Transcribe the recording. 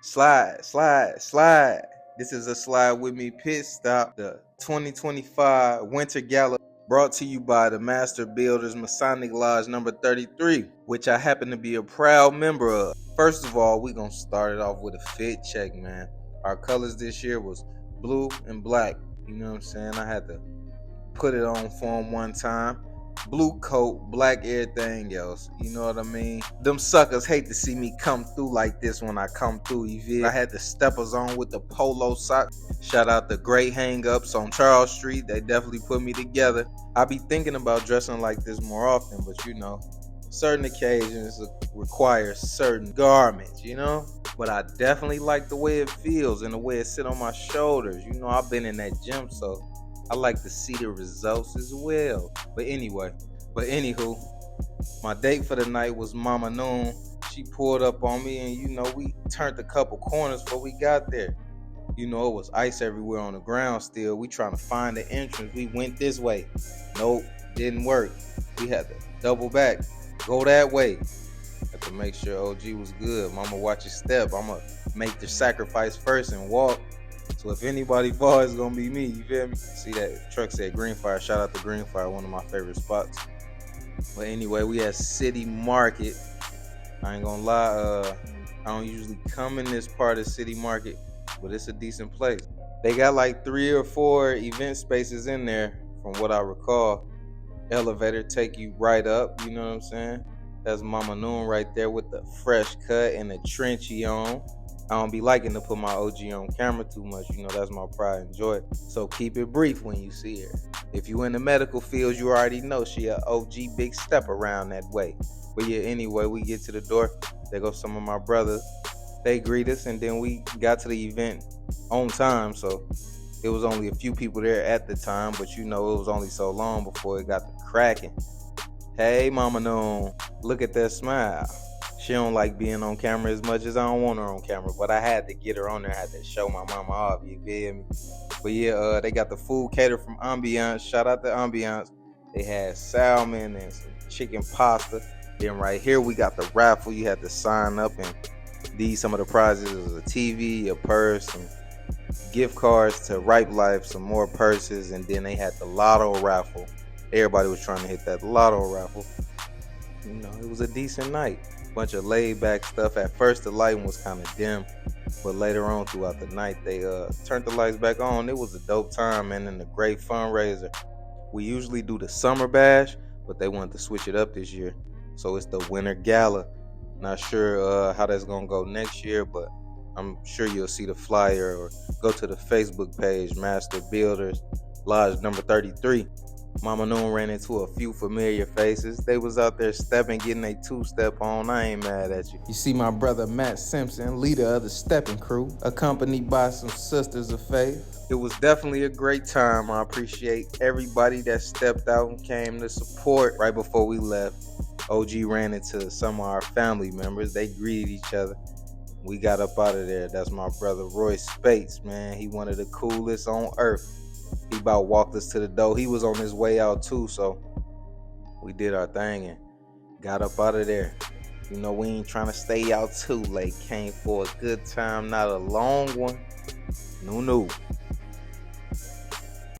Slide, slide, slide. This is a Slide With Me pit stop. The 2025 Winter Gala brought to you by the Masters Builders Masonic Lodge number 33, which I happen to be a proud member of. First of all, we're going to start it off with a fit check, man. Our colors this year was blue and black. You know what I'm saying? I had to put it on for them one time. Blue coat, black everything else. You know what I mean? Them suckers hate to see me come through like this when I come through, you feel? I had the steppers on with the polo sock. Shout out the Great Hang-Ups on Charles Street. They definitely put me together. I be thinking about dressing like this more often, but you know, certain occasions require certain garments, you know? But I definitely like the way it feels and the way it sit on my shoulders. You know, I've been in that gym, so I like to see the results as well. But anywho, my date for the night was Mama Noon. She pulled up on me and, you know, we turned a couple corners before we got there. You know, it was ice everywhere on the ground still. We trying to find the entrance. We went this way. Nope, didn't work. We had to double back, go that way. Had to make sure OG was good. Mama, watch your step. I'm going to make the sacrifice first and walk. So if anybody falls, it's gonna be me, you feel me? See that truck said Greenfire. Shout out to Greenfire, one of my favorite spots. But anyway, we at City Market. I ain't gonna lie, I don't usually come in this part of City Market, but it's a decent place. They got like 3 or 4 event spaces in there, from what I recall. Elevator take you right up, you know what I'm saying? That's Mama Noon right there with the fresh cut and the trenchy on. I don't be liking to put my OG on camera too much, you know, that's my pride and joy. So keep it brief when you see her. If you in the medical field, you already know she a OG big step around that way. But yeah, anyway, we get to the door. There go some of my brothers. They greet us, and then we got to the event on time. So it was only a few people there at the time, but you know, it was only so long before it got to cracking. Hey, Mama Noon, look at that smile. She don't like being on camera as much as I don't want her on camera, but I had to get her on there. I had to show my mama off, you feel me? But yeah, they got the food catered from Ambiance. Shout out to Ambiance. They had salmon and some chicken pasta. Then right here, we got the raffle. You had to sign up, and some of the prizes is a TV, a purse, some gift cards to Ripe Life, some more purses, and then they had the lotto raffle. Everybody was trying to hit that lotto raffle. You know, it was a decent night. Bunch of laid back stuff. At first the lighting was kind of dim, but later on throughout the night they turned the lights back on. It was a dope time, man, and a great fundraiser. We usually do the summer bash, but they wanted to switch it up this year, so it's the Winter Gala. Not sure how that's gonna go next year, but I'm sure you'll see the flyer or go to the Facebook page, Master Builders Lodge number 33. Mama Noon ran into a few familiar faces. They was out there stepping, getting a 2-step on. I ain't mad at you. You see my brother Matt Simpson, leader of the stepping crew, accompanied by some sisters of faith. It was definitely a great time. I appreciate everybody that stepped out and came to support. Right before we left, OG ran into some of our family members. They greeted each other. We got up out of there. That's my brother Roy Spates, man. He one of the coolest on earth. He about walked us to the door. He was on his way out too, so we did our thing and got up out of there. You know, we ain't trying to stay out too late. Came for a good time, not a long one. No.